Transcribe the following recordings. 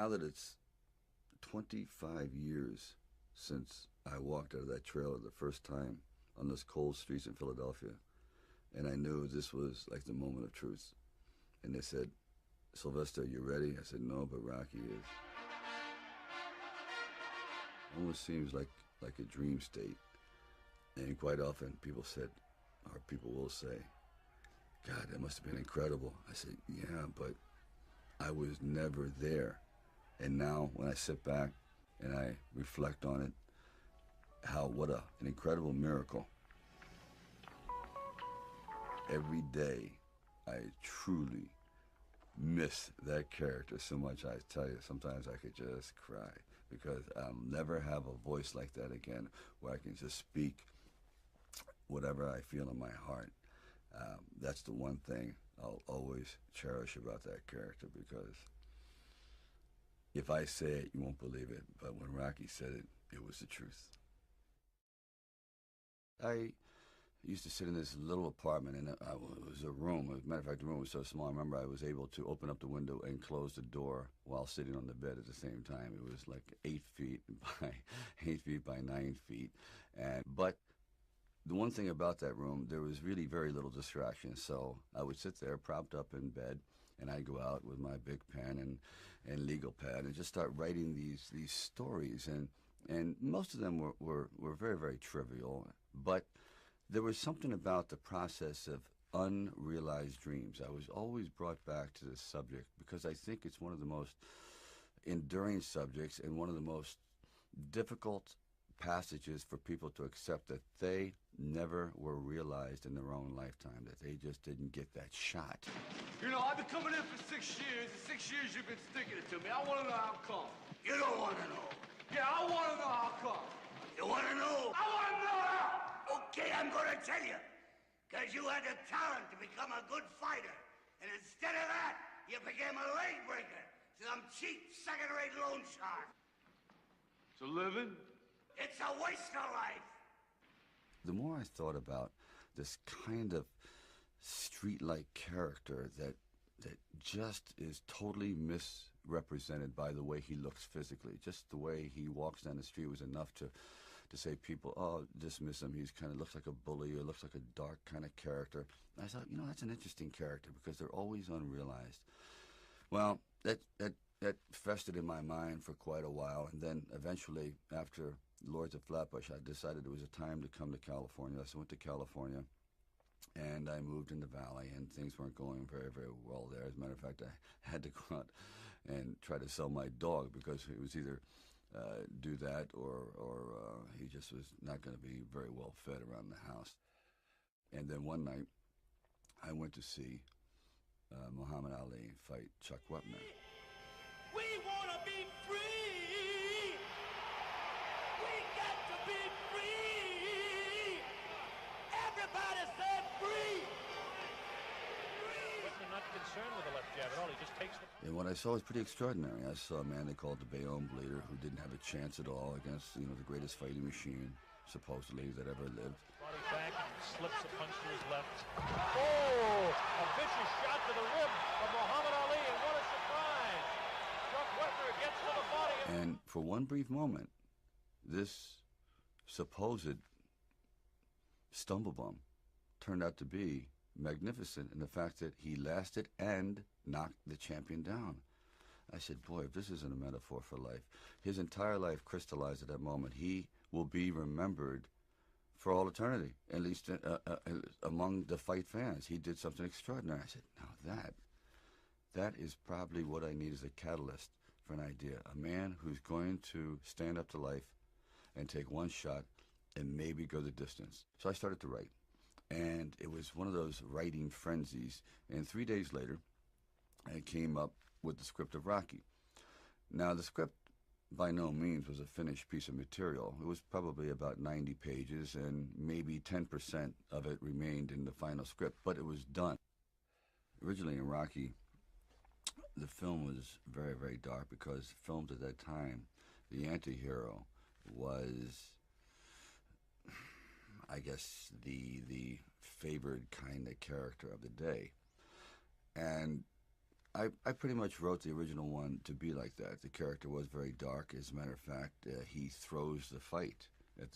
now that it's 25 years since I walked out of that trailer the first time on those cold streets in Philadelphia, and I knew this was like the moment of truth. And they said, Sylvester, you ready? I said, no, but Rocky is. It almost seems like a dream state. And quite often people said, or people will say, God, that must have been incredible. I said, yeah, but I was never there. And now when I sit back and I reflect on it, what an incredible miracle. Every day I truly miss that character so much. I tell you, sometimes I could just cry because I'll never have a voice like that again where I can just speak whatever I feel in my heart. That's the one thing I'll always cherish about that character, because if I say it, you won't believe it. But when Rocky said it, it was the truth. I used to sit in this little apartment, and it was a room. As a matter of fact, the room was so small, I remember I was able to open up the window and close the door while sitting on the bed at the same time. It was like 8 feet by 8 feet by 9 feet. But the one thing about that room, there was really very little distraction. So I would sit there propped up in bed, and I'd go out with my big pen and legal pad and just start writing these stories. And most of them were very, very trivial. But there was something about the process of unrealized dreams. I was always brought back to this subject because I think it's one of the most enduring subjects and one of the most difficult passages for people to accept, that they never were realized in their own lifetime, that they just didn't get that shot. You know, I've been coming in for 6 years, and 6 years you've been sticking it to me. I want to know how come. You don't want to know. Yeah, I want to know how come. You want to know? I want to know how. Okay, I'm going to tell you. Because you had the talent to become a good fighter. And instead of that, you became a leg breaker. Some cheap, second-rate loan shark. It's a living? It's a waste of life. The more I thought about this kind of street-like character that just is totally misrepresented by the way he looks physically. Just the way he walks down the street was enough to say people, oh, dismiss him. He's kind of looks like a bully or looks like a dark kind of character. And I thought, you know, that's an interesting character because they're always unrealized. Well, that festered in my mind for quite a while, and then eventually, after Lords of Flatbush, I decided it was a time to come to California. So I went to California, and I moved in the Valley, and things weren't going very, very well there. As a matter of fact, I had to go out and try to sell my dog because it was either do that or he just was not going to be very well fed around the house. And then one night, I went to see Muhammad Ali fight Chuck Wepner. We want to be free! We got to be free! Everybody said free! Wepner not concerned with the left jab at all. He just takes the... And what I saw was pretty extraordinary. I saw a man they called the Bayonne Bleeder who didn't have a chance at all against, you know, the greatest fighting machine, supposedly, that ever lived. Body back and slips a punch to his left. Oh! A vicious shot to the rib of Muhammad Ali, and what a surprise! Chuck Wepner gets to the body. And for one brief moment, this supposed stumblebum turned out to be magnificent in the fact that he lasted and knocked the champion down. I said, boy, if this isn't a metaphor for life. His entire life crystallized at that moment. He will be remembered for all eternity, at least among the fight fans. He did something extraordinary. I said, now that is probably what I need as a catalyst for an idea. A man who's going to stand up to life and take one shot and maybe go the distance. So I started to write. And it was one of those writing frenzies. And 3 days later, I came up with the script of Rocky. Now, the script by no means was a finished piece of material. It was probably about 90 pages, and maybe 10% of it remained in the final script, but it was done. Originally in Rocky, the film was very, very dark because filmed at that time, the anti-hero was, I guess, the favored kind of character of the day. And I pretty much wrote the original one to be like that. The character was very dark. As a matter of fact, he throws the fight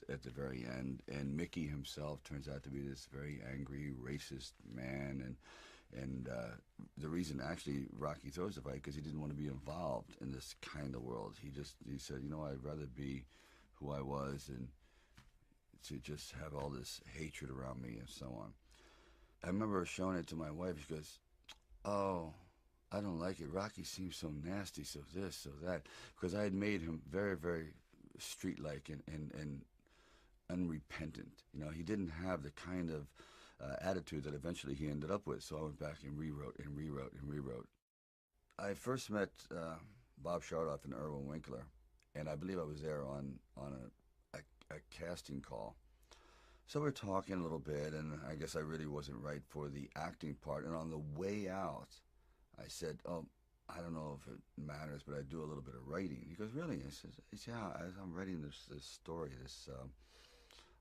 at the very end, and Mickey himself turns out to be this very angry, racist man, and the reason actually Rocky throws the fight because he didn't want to be involved in this kind of world. He said, you know, I'd rather be who I was and to just have all this hatred around me and so on. I remember showing it to my wife. She goes, "Oh, I don't like it. Rocky seems so nasty, so this, so that." Because I had made him very, very street-like and unrepentant. You know, he didn't have the kind of attitude that eventually he ended up with. So I went back and rewrote and rewrote and rewrote. I first met Bob Shardoff and Irwin Winkler, and I believe I was there on a casting call. So we're talking a little bit, and I guess I really wasn't right for the acting part. And on the way out, I said, "Oh, I don't know if it matters, but I do a little bit of writing." He goes, "Really?" I said, "Yeah, I'm writing this story.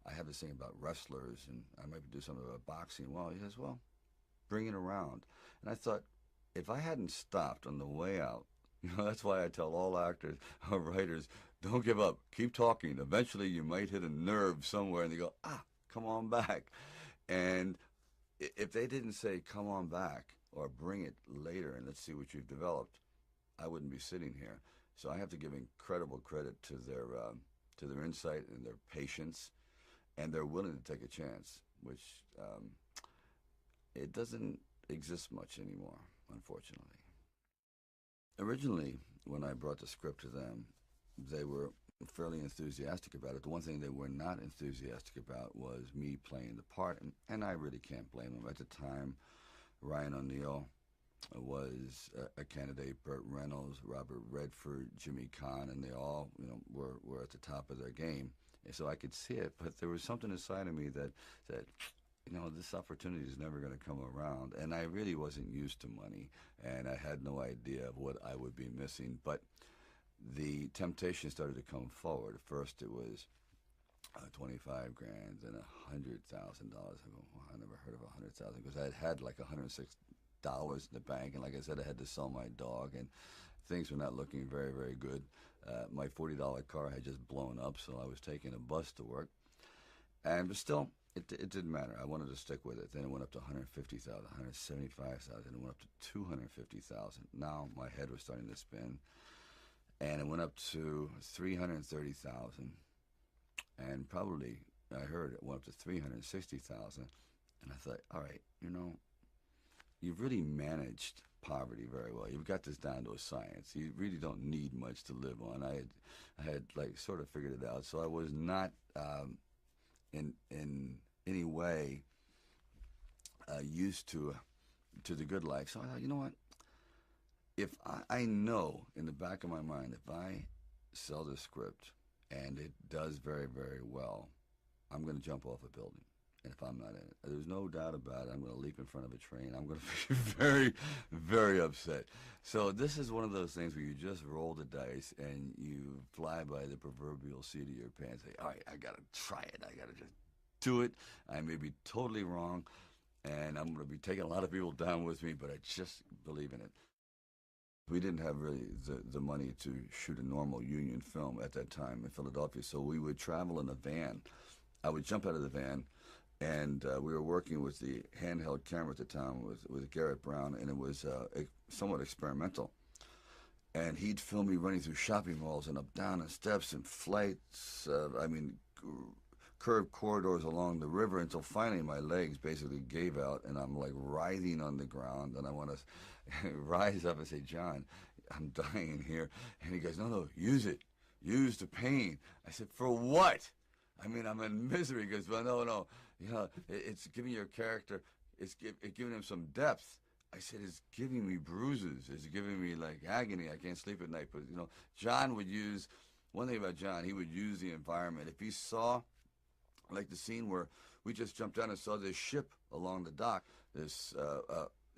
I have this thing about wrestlers, and I might do something about boxing." Well, he says, "Well, bring it around." And I thought, if I hadn't stopped on the way out, you know, that's why I tell all actors or writers, don't give up. Keep talking. Eventually, you might hit a nerve somewhere, and they go, come on back. And if they didn't say, come on back, or bring it later, and let's see what you've developed, I wouldn't be sitting here. So I have to give incredible credit to their insight and their patience, and they're willing to take a chance, which it doesn't exist much anymore, unfortunately. Originally, when I brought the script to them, they were fairly enthusiastic about it. The one thing they were not enthusiastic about was me playing the part, and I really can't blame them. At the time, Ryan O'Neal was a candidate, Burt Reynolds, Robert Redford, Jimmy Caan, and they all, you know, were at the top of their game. And so I could see it, but there was something inside of me that said, you know, this opportunity is never going to come around. And I really wasn't used to money, and I had no idea of what I would be missing. But the temptation started to come forward. First it was 25 grand, then $100,000. I go, well, I never heard of 100,000 because I had like $106 in the bank, and like I said, I had to sell my dog, and things were not looking very, very good. My $40 car had just blown up, so I was taking a bus to work, but still, it didn't matter. I wanted to stick with it. Then it went up to 150,000, 175,000. It went up to 250,000. Now my head was starting to spin. And it went up to 330,000, and probably I heard it went up to 360,000, and I thought, all right, you know, you've really managed poverty very well. You've got this down to a science. You really don't need much to live on. I had like sort of figured it out. So I was not in any way used to the good life. So I thought, you know what? If I know in the back of my mind, if I sell this script and it does very, very well, I'm going to jump off a building. And if I'm not in it, there's no doubt about it, I'm going to leap in front of a train. I'm going to be very, very upset. So this is one of those things where you just roll the dice and you fly by the proverbial seat of your pants. Say, all right, I got to try it. I got to just do it. I may be totally wrong, and I'm going to be taking a lot of people down with me, but I just believe in it. We didn't have really the money to shoot a normal union film at that time in Philadelphia, so we would travel in a van. I would jump out of the van, and we were working with the handheld camera at the time with Garrett Brown, and it was somewhat experimental. And he'd film me running through shopping malls and up down and steps and flights, curved corridors along the river, until finally my legs basically gave out, and I'm like writhing on the ground, and I want to rise up and say, John, I'm dying here. And he goes, no, use it. Use the pain. I said, for what? I mean, I'm in misery. He goes, well, no, you know, it's giving your character, it's giving him some depth. I said, it's giving me bruises. It's giving me like agony. I can't sleep at night. But, you know, John would use, one thing about John, he would use the environment. If he saw, like the scene where we just jumped down and saw this ship along the dock, this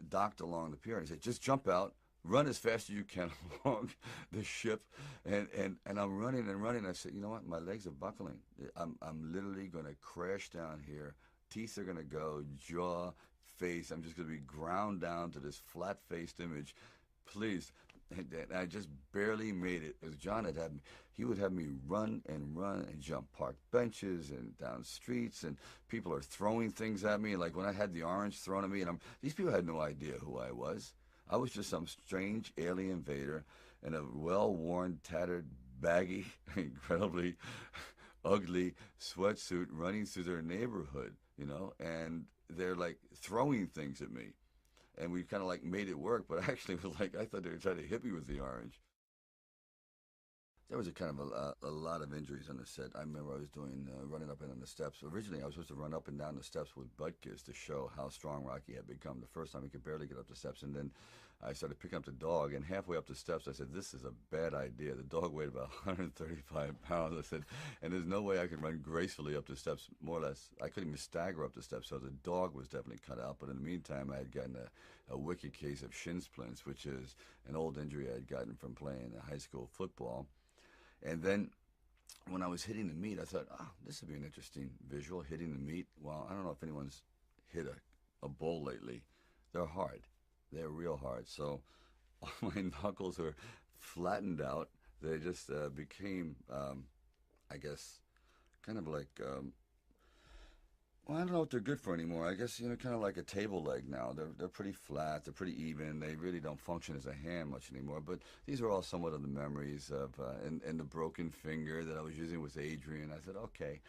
docked along the pier, and he said, just jump out, run as fast as you can along the ship, and I'm running and running. I said, you know what, my legs are buckling. I'm literally going to crash down here. Teeth are going to go, jaw, face. I'm just going to be ground down to this flat-faced image. please. And I just barely made it. Because John had me, he would have me run and jump park benches and down streets, and people are throwing things at me. Like when I had the orange thrown at me, and these people had no idea who I was. I was just some strange alien invader in a well-worn, tattered, baggy, incredibly ugly sweatsuit running through their neighborhood, you know, and they're like throwing things at me. And we kind of like made it work, but actually it was like, I thought they were trying to hit me with the orange. There was a kind of a lot of injuries on the set. I remember I was doing running up and down the steps. Originally, I was supposed to run up and down the steps with butt kiss to show how strong Rocky had become. The first time he could barely get up the steps, and then I started picking up the dog, and halfway up the steps, I said, this is a bad idea. The dog weighed about 135 pounds. I said, and there's no way I could run gracefully up the steps, more or less. I couldn't even stagger up the steps, so the dog was definitely cut out. But in the meantime, I had gotten a wicked case of shin splints, which is an old injury I had gotten from playing high school football. And then when I was hitting the meat, I thought, this would be an interesting visual, hitting the meat. Well, I don't know if anyone's hit a bull lately. They're hard. They're real hard. So all my knuckles were flattened out. They just became, I guess, kind of like, well, I don't know what they're good for anymore. I guess, you know, kind of like a table leg now. They're pretty flat. They're pretty even. They really don't function as a hand much anymore. But these are all somewhat of the memories of, and the broken finger that I was using with Adrian. I said, okay,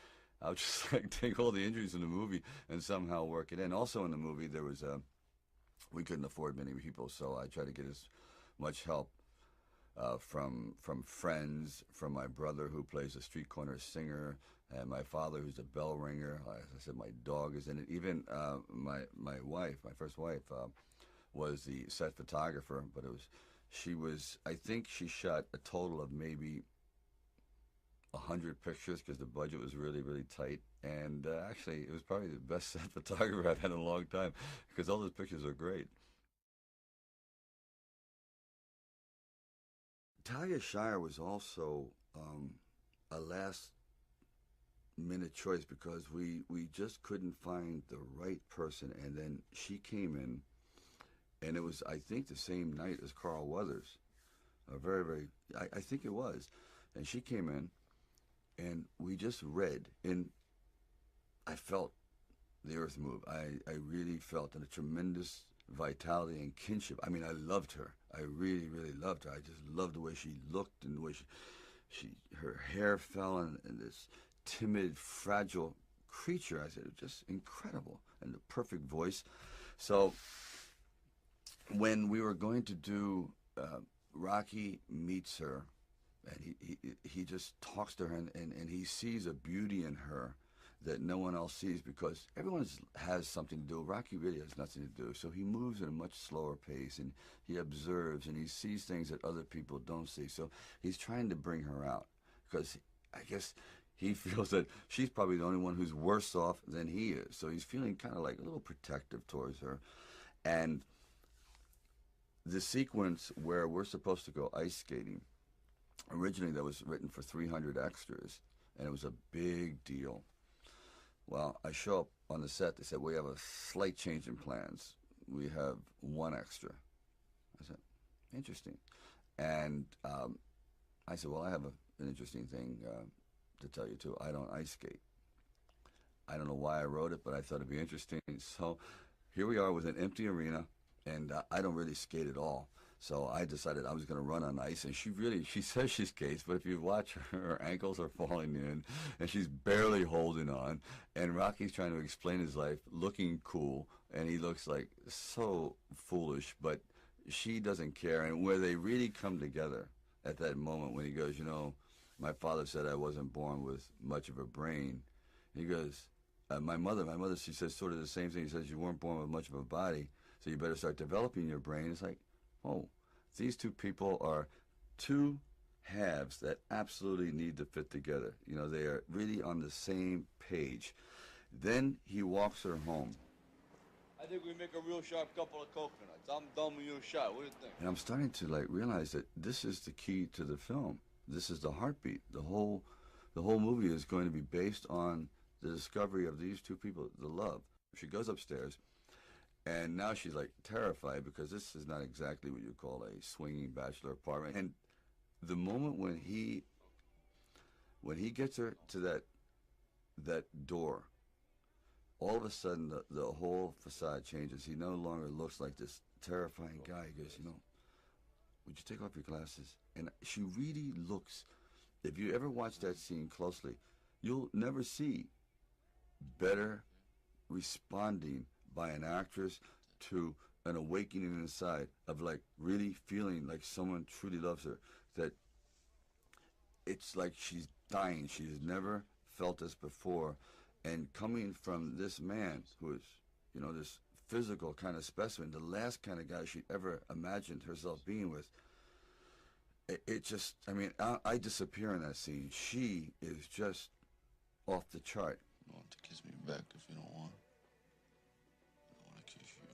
I'll just like take all the injuries in the movie and somehow work it in. Also in the movie, there was, we couldn't afford many people, so I tried to get as much help from friends, from my brother who plays a street corner singer, and my father who's a bell ringer. As I said, my dog is in it. Even my wife, my first wife, was the set photographer, but I think she shot a total of maybe 100 pictures because the budget was really, really tight. And actually, it was probably the best set photographer I've had in a long time because all those pictures are great. Talia Shire was also a last-minute choice because we just couldn't find the right person, and then she came in, and it was, I think, the same night as Carl Weathers. I think it was. And she came in, and we just read, and I felt the earth move. I really felt a tremendous vitality and kinship. I mean, I loved her. I really, really loved her. I just loved the way she looked and the way her hair fell, and this timid, fragile creature. I said, it was just incredible, and the perfect voice. So when we were going to do Rocky meets her, and he just talks to her, and he sees a beauty in her that no one else sees because everyone has something to do. Rocky really has nothing to do, so he moves at a much slower pace, and he observes, and he sees things that other people don't see. So he's trying to bring her out because I guess he feels that she's probably the only one who's worse off than he is. So he's feeling kind of like a little protective towards her. And the sequence where we're supposed to go ice skating, originally that was written for 300 extras, and it was a big deal. Well, I show up on the set. They said, we have a slight change in plans. We have one extra. I said, interesting. And I said, well, I have an interesting thing to tell you, too. I don't ice skate. I don't know why I wrote it, but I thought it'd be interesting. So here we are with an empty arena, and I don't really skate at all. So I decided I was going to run on ice, and she says she skates, but if you watch her ankles are falling in, and she's barely holding on, and Rocky's trying to explain his life, looking cool, and he looks like so foolish, but she doesn't care. And where they really come together at that moment when he goes, you know, my father said I wasn't born with much of a brain. He goes, my mother, she says sort of the same thing. He says, you weren't born with much of a body, so you better start developing your brain. It's like, oh, these two people are two halves that absolutely need to fit together. You know, they are really on the same page. Then he walks her home. I think we make a real sharp couple of coconuts. I'm done with your shot. What do you think? And I'm starting to like realize that this is the key to the film. This is the heartbeat. The whole movie is going to be based on the discovery of these two people, the love. She goes upstairs, And now she's like terrified because this is not exactly what you call a swinging bachelor apartment. And the moment when he gets her to that door, all of a sudden the whole facade changes. He no longer looks like this terrifying guy. He goes, would you take off your glasses? And she really looks, if you ever watch that scene closely, you'll never see better responding by an actress to an awakening inside of like really feeling like someone truly loves her. That it's like she's dying. She's never felt this before. And coming from this man who is, this physical kind of specimen, the last kind of guy she'd ever imagined herself being with, it just, I disappear in that scene. She is just off the chart. You want to kiss me back if you don't want. I want to kiss you.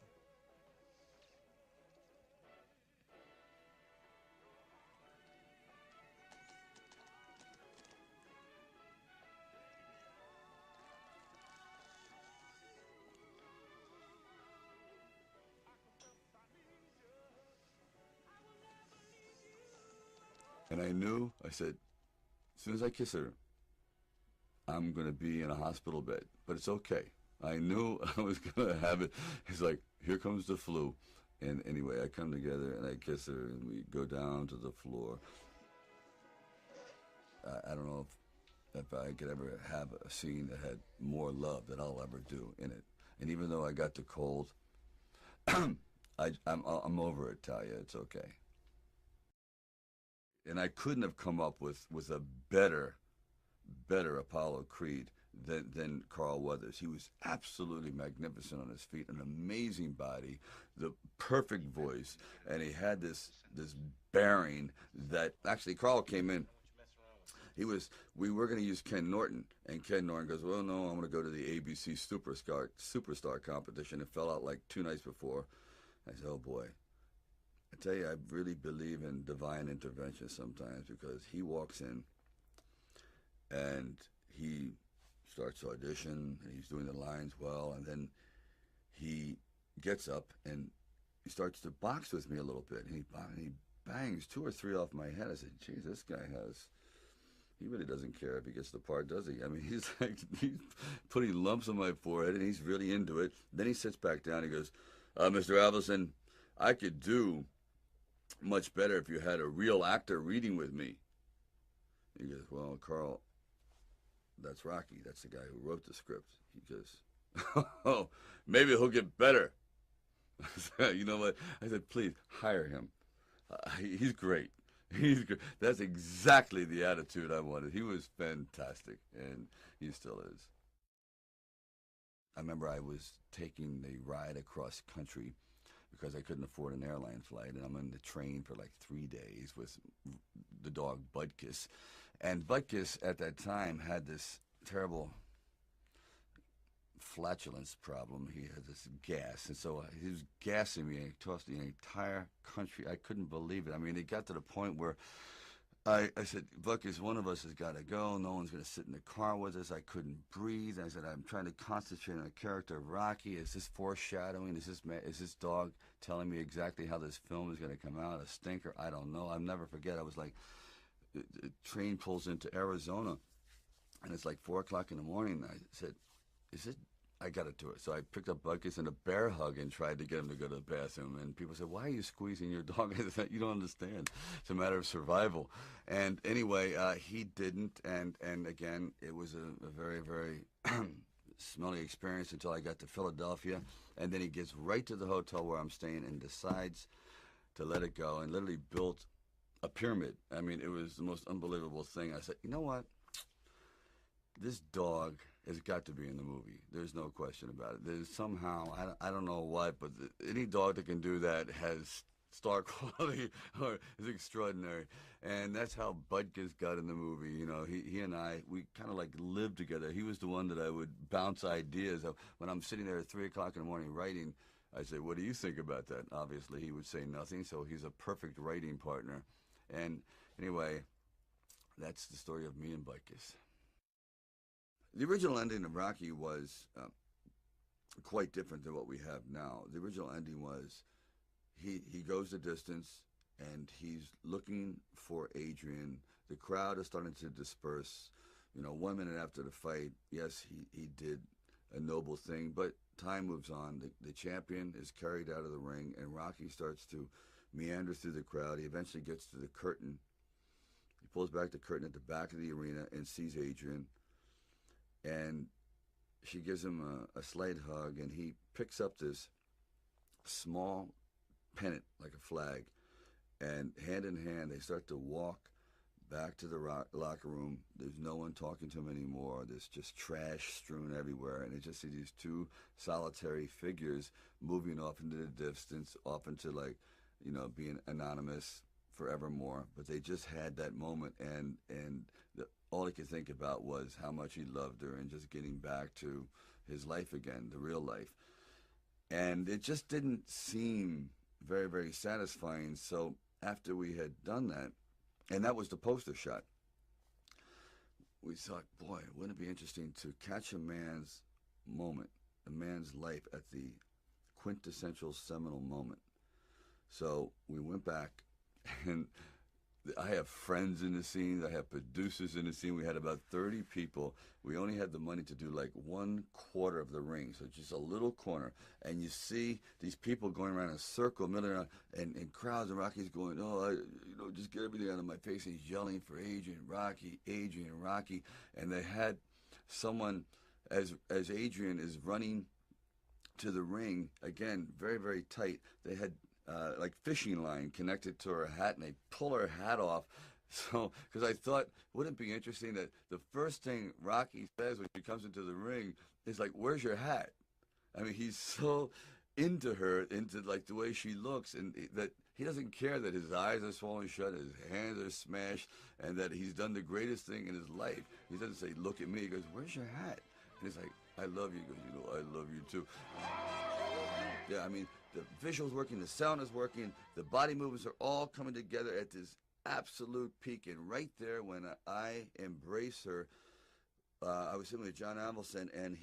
And I knew, I said, as soon as I kiss her, I'm going to be in a hospital bed. But it's okay. I knew I was going to have it. It's like, here comes the flu. And anyway, I come together and I kiss her and we go down to the floor. I don't know if I could ever have a scene that had more love than I'll ever do in it. And even though I got the cold, I'm over it, Talia. It's okay. And I couldn't have come up with a better Apollo Creed than Carl Weathers. He was absolutely magnificent on his feet, an amazing body, the perfect voice, and he had this bearing that actually Carl came in. We were going to use Ken Norton, and Ken Norton goes, well, no, I'm going to go to the ABC Superstar competition. It fell out like 2 nights before. I said, oh boy. I tell you, I really believe in divine intervention sometimes, because he walks in and he starts to audition and he's doing the lines well, and then he gets up and he starts to box with me a little bit, and he bangs 2 or 3 off my head. I said, geez, this guy he really doesn't care if he gets the part, does he? He's putting lumps on my forehead and he's really into it. Then he sits back down and he goes, Mr. Avildsen, I could do much better if you had a real actor reading with me. He goes, well, Carl, that's Rocky. That's the guy who wrote the script. He goes, oh, maybe he'll get better. You know what? I said, please, hire him. He's great. He's great. That's exactly the attitude I wanted. He was fantastic, and he still is. I remember I was taking the ride across country because I couldn't afford an airline flight, and I'm on the train for like 3 days with the dog Butkus. And Butkus at that time had this terrible flatulence problem. He had this gas, and so he was gassing me across the entire country. I couldn't believe it. It got to the point where I said, Butkus, one of us has got to go. No one's going to sit in the car with us. I couldn't breathe. I said, I'm trying to concentrate on the character of Rocky. Is this foreshadowing? Is this dog telling me exactly how this film is going to come out? A stinker? I don't know. I'll never forget. I was like, the train pulls into Arizona, and it's like 4 o'clock in the morning. I said, I got to do it. So I picked up Butkus and a bear hug and tried to get him to go to the bathroom. And people said, why are you squeezing your dog? I said, you don't understand. It's a matter of survival. And anyway, he didn't. And again, it was a very, very smelly experience until I got to Philadelphia. And then he gets right to the hotel where I'm staying and decides to let it go and literally built a pyramid. It was the most unbelievable thing. I said, you know what? This dog has got to be in the movie. There's no question about it. There's somehow, I don't know what, but any dog that can do that has star quality or is extraordinary. And that's how Butkus got in the movie. He and I, we kind of like lived together. He was the one that I would bounce ideas of. When I'm sitting there at 3 o'clock in the morning writing, I say, what do you think about that? Obviously, he would say nothing, so he's a perfect writing partner. And anyway, that's the story of me and Butkus. The original ending of Rocky was quite different than what we have now. The original ending was he goes the distance and he's looking for Adrian. The crowd is starting to disperse. 1 minute after the fight, yes, he did a noble thing, but time moves on. The champion is carried out of the ring, and Rocky starts to meander through the crowd. He eventually gets to the curtain. He pulls back the curtain at the back of the arena and sees Adrian, and she gives him a slight hug, and he picks up this small pennant like a flag, and hand in hand they start to walk back to the locker room. There's no one talking to him anymore. There's just trash strewn everywhere, and you just see these two solitary figures moving off into the distance, off into being anonymous forevermore. But they just had that moment, and all he could think about was how much he loved her and just getting back to his life again, the real life. And it just didn't seem very, very satisfying. So after we had done that, and that was the poster shot, we thought, boy, wouldn't it be interesting to catch a man's moment, a man's life at the quintessential seminal moment. So we went back, and I have friends in the scene. I have producers in the scene. We had about 30 people. We only had the money to do like 1/4 of the ring, so just a little corner. And you see these people going around in a circle, milling around, and crowds, and Rocky's going, just get everything out of my face. And he's yelling for Adrian, Rocky, Adrian, Rocky. And they had someone, as Adrian is running to the ring, again, very, very tight, they had like fishing line connected to her hat, and they pull her hat off. So, because I thought, wouldn't it be interesting that the first thing Rocky says when she comes into the ring is like, "Where's your hat?" I mean, he's so into her, into like the way she looks, and that he doesn't care that his eyes are swollen shut, his hands are smashed, and that he's done the greatest thing in his life. He doesn't say, "Look at me." He goes, "Where's your hat?" And he's like, "I love you." He goes, "I love you too." Yeah, I mean, the visuals working, the sound is working, the body movements are all coming together at this absolute peak. And right there, when I embrace her, I was sitting with John Avildsen, and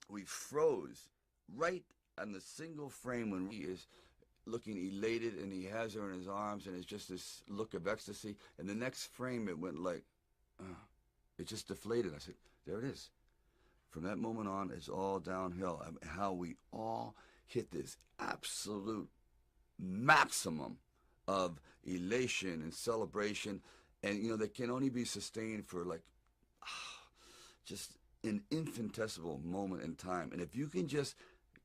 we froze right on the single frame when he is looking elated, and he has her in his arms, and it's just this look of ecstasy. And the next frame, it went like, it just deflated. I said, there it is. From that moment on, it's all downhill. I mean, how we all hit this absolute maximum of elation and celebration, and that can only be sustained for like just an infinitesimal moment in time. And if you can you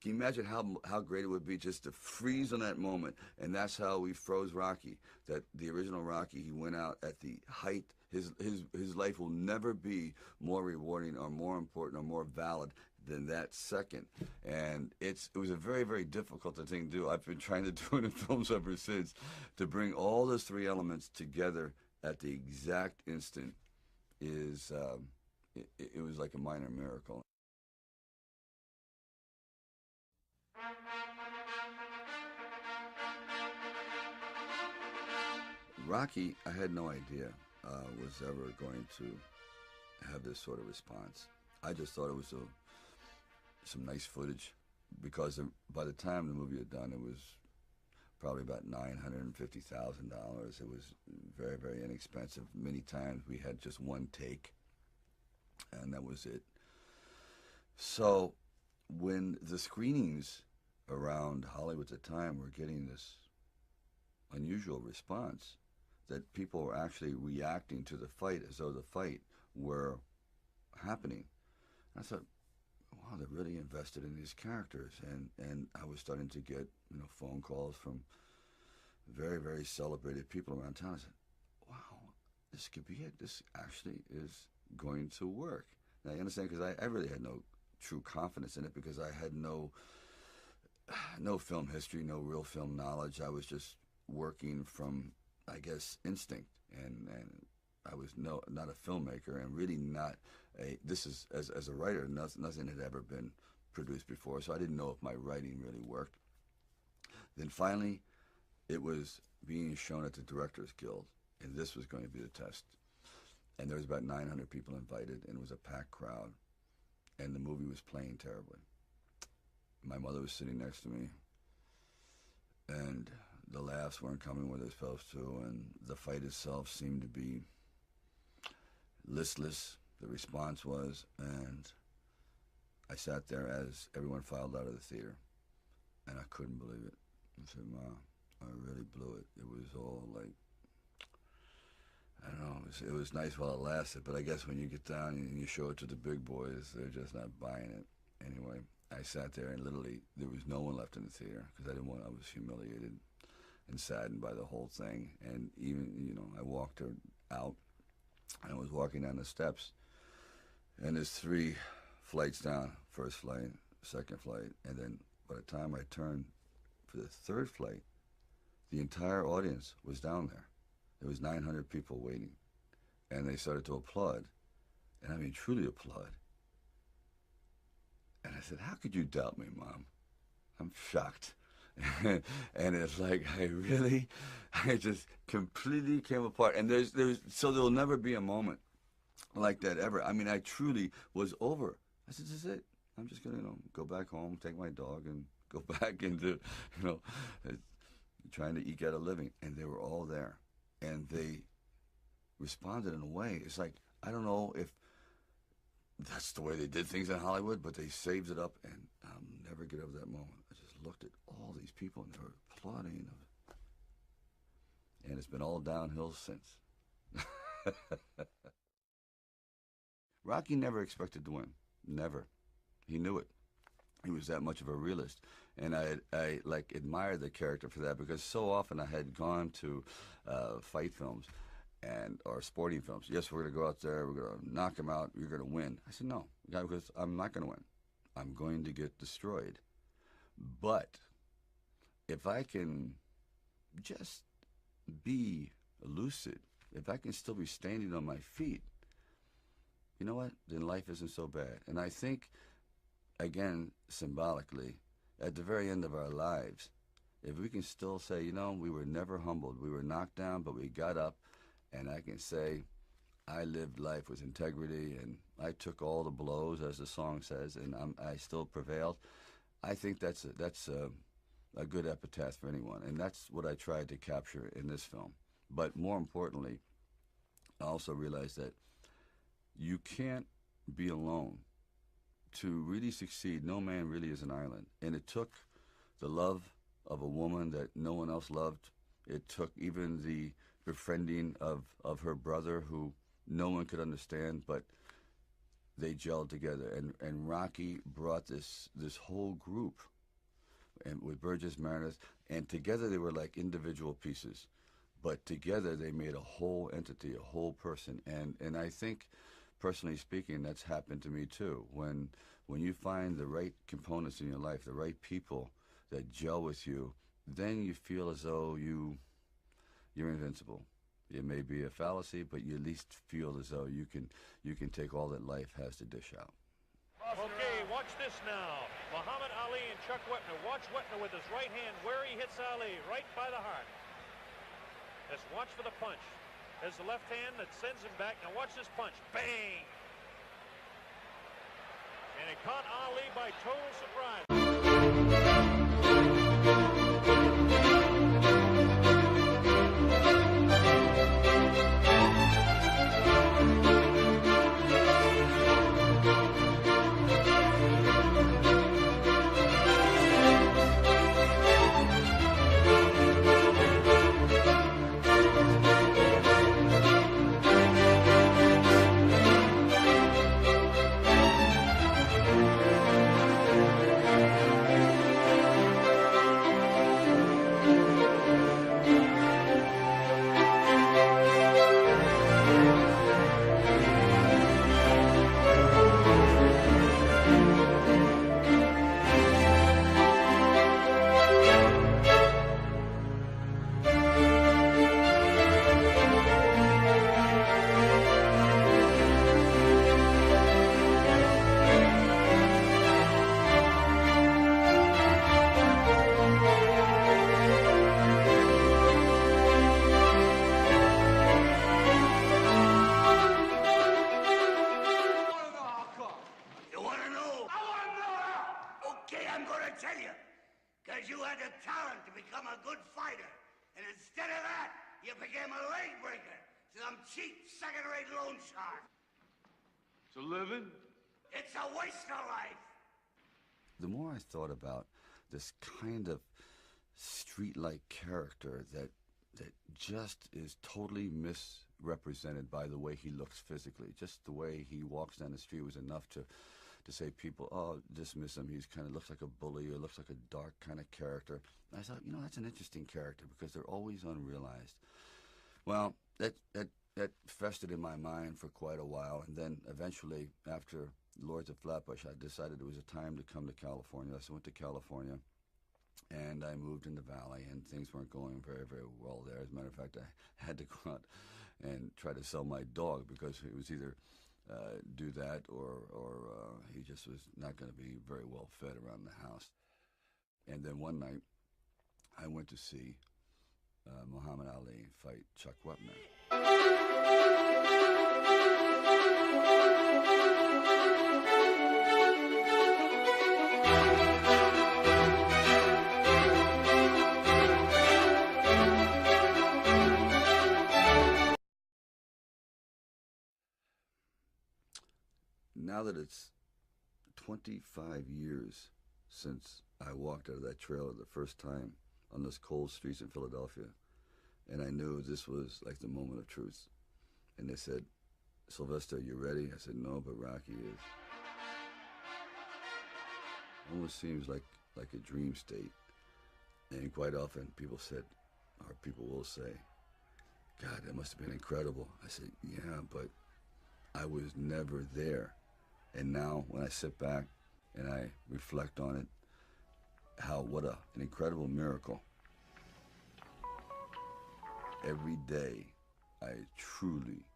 imagine how great it would be just to freeze on that moment? And that's how we froze Rocky. That the original Rocky, he went out at the height. His life will never be more rewarding or more important or more valid than that second. And it was a very, very difficult thing to do. I've been trying to do it in films ever since, to bring all those three elements together at the exact instant is it was like a minor miracle. Rocky, I had no idea was ever going to have this sort of response. I just thought it was some nice footage, because by the time the movie had done, it was probably about $950,000. It was very, very inexpensive. Many times we had just one take, and that was it. So when the screenings around Hollywood at the time were getting this unusual response, that people were actually reacting to the fight as though the fight were happening, I thought, wow, they're really invested in these characters. And I was starting to get phone calls from very, very celebrated people around town. I said, wow, this could be it. This actually is going to work. Now, you understand, because I really had no true confidence in it, because I had no film history, no real film knowledge. I was just working from, I guess, instinct, and I was not a filmmaker, and really not this is, as a writer, nothing had ever been produced before, so I didn't know if my writing really worked. Then finally, it was being shown at the Directors Guild, and this was going to be the test. And there was about 900 people invited, and it was a packed crowd, and the movie was playing terribly. my mother was sitting next to me, and the laughs weren't coming where they're supposed to, and the fight itself seemed to be listless, the response was, and I sat there as everyone filed out of the theater, and I couldn't believe it. I said, Ma, I really blew it. It was all like, I don't know, it was nice while it lasted, but I guess when you get down and you show it to the big boys, they're just not buying it. Anyway, I sat there and literally there was no one left in the theater because I was humiliated and saddened by the whole thing. And even, you know, I walked her out and I was walking down the steps, and there's 3 flights down, first flight, second flight, and then by the time I turned for the 3rd flight, the entire audience was down there. There was 900 people waiting, and they started to applaud, and I mean truly applaud. And I said, how could you doubt me, Mom? I'm shocked. And it's like, I just completely came apart. And so there'll never be a moment like that ever. I mean, I truly was over. I said, this is it. I'm just going to, go back home, take my dog, and go back into, trying to eke out a living. And they were all there. And they responded in a way. It's like, I don't know if that's the way they did things in Hollywood, but they saved it up, and I'll never get over that moment. I just looked at all these people, and they were applauding. And it's been all downhill since. Rocky never expected to win. Never. He knew it. He was that much of a realist. And I admired the character for that, because so often I had gone to fight films or sporting films. Yes, we're going to go out there, we're going to knock him out, you're going to win. I said, no, because I'm not going to win. I'm going to get destroyed. But if I can just be lucid, if I can still be standing on my feet, you know what? Then life isn't so bad. And I think, again, symbolically, at the very end of our lives, if we can still say, we were never humbled, we were knocked down, but we got up, and I can say, I lived life with integrity, and I took all the blows, as the song says, and I still prevailed. I think that's a good epitaph for anyone, and that's what I tried to capture in this film. But more importantly, I also realized that you can't be alone. To really succeed, no man really is an island. And it took the love of a woman that no one else loved. It took even the befriending of her brother, who no one could understand, but they gelled together. And Rocky brought this whole group, and with Burgess Meredith, and together they were like individual pieces. But together they made a whole entity, a whole person. And I think, personally speaking, that's happened to me too. When you find the right components in your life, the right people that gel with you, then you feel as though you're invincible. It may be a fallacy, but you at least feel as though you can take all that life has to dish out. Okay, watch this now. Muhammad Ali and Chuck Wepner. Watch Wepner with his right hand where he hits Ali, right by the heart. Just watch for the punch. There's the left hand that sends him back. Now watch this punch. Bang! And it caught Ali by total surprise. tell you. Because you had the talent to become a good fighter. And instead of that, you became a leg breaker. Some cheap, second-rate loan shark. So living? It's a waste of life. The more I thought about this kind of street-like character that just is totally misrepresented by the way he looks physically. Just the way he walks down the street was enough to say people, oh, dismiss him. He's kind of looks like a bully or looks like a dark kind of character. And I thought, you know, that's an interesting character because they're always unrealized. Well, that festered in my mind for quite a while, and then eventually, after Lords of Flatbush, I decided it was a time to come to California. So I went to California, and I moved in the Valley, and things weren't going very, very well there. As a matter of fact, I had to go out and try to sell my dog because it was either do that or he just was not going to be very well fed around the house. And then one night, I went to see Muhammad Ali fight Chuck Wepner. Now that it's 25 years since I walked out of that trailer the first time on those cold streets in Philadelphia, and I knew this was like the moment of truth. And they said, Sylvester, you ready? I said, no, but Rocky is. It almost seems like a dream state. And quite often people said, or people will say, God, that must have been incredible. I said, yeah, but I was never there. And now when I sit back and I reflect on it, what an incredible miracle. Every day I truly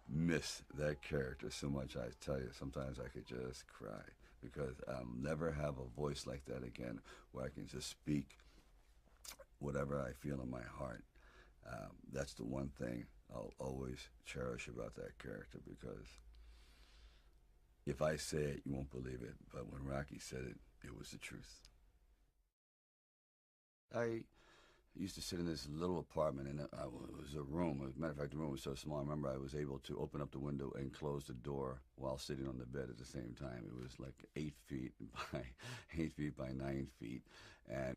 miss that character so much. I tell you, sometimes I could just cry because I'll never have a voice like that again where I can just speak whatever I feel in my heart. That's the one thing I'll always cherish about that character, because if I say it, you won't believe it. But when Rocky said it, it was the truth. I used to sit in this little apartment, and it was a room. As a matter of fact, the room was so small, I remember I was able to open up the window and close the door while sitting on the bed at the same time. It was like 8 feet by 9 feet.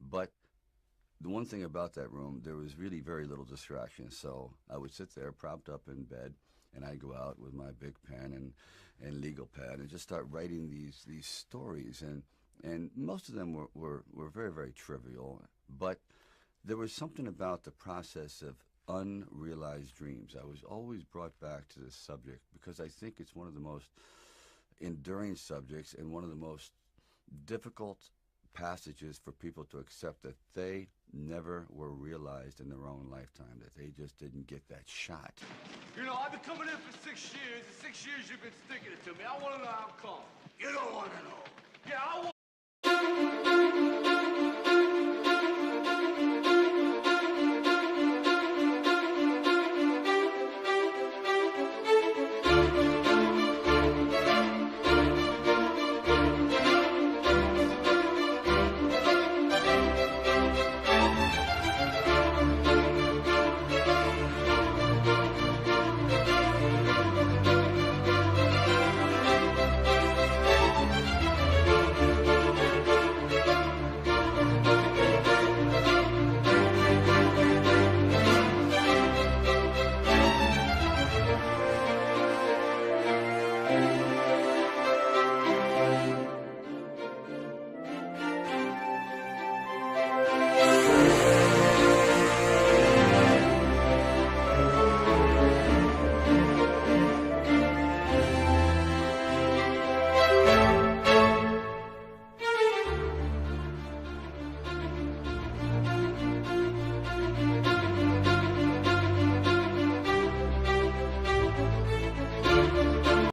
But the one thing about that room, there was really very little distraction. So I would sit there propped up in bed, and I'd go out with my big pen and legal pad and just start writing these stories. And most of them were very, very trivial. But there was something about the process of unrealized dreams. I was always brought back to this subject because I think it's one of the most enduring subjects and one of the most difficult passages for people to accept, that they never were realized in their own lifetime, that they just didn't get that shot. You know, I've been coming in for 6 years. The 6 years you've been sticking it to me. I want to know how come.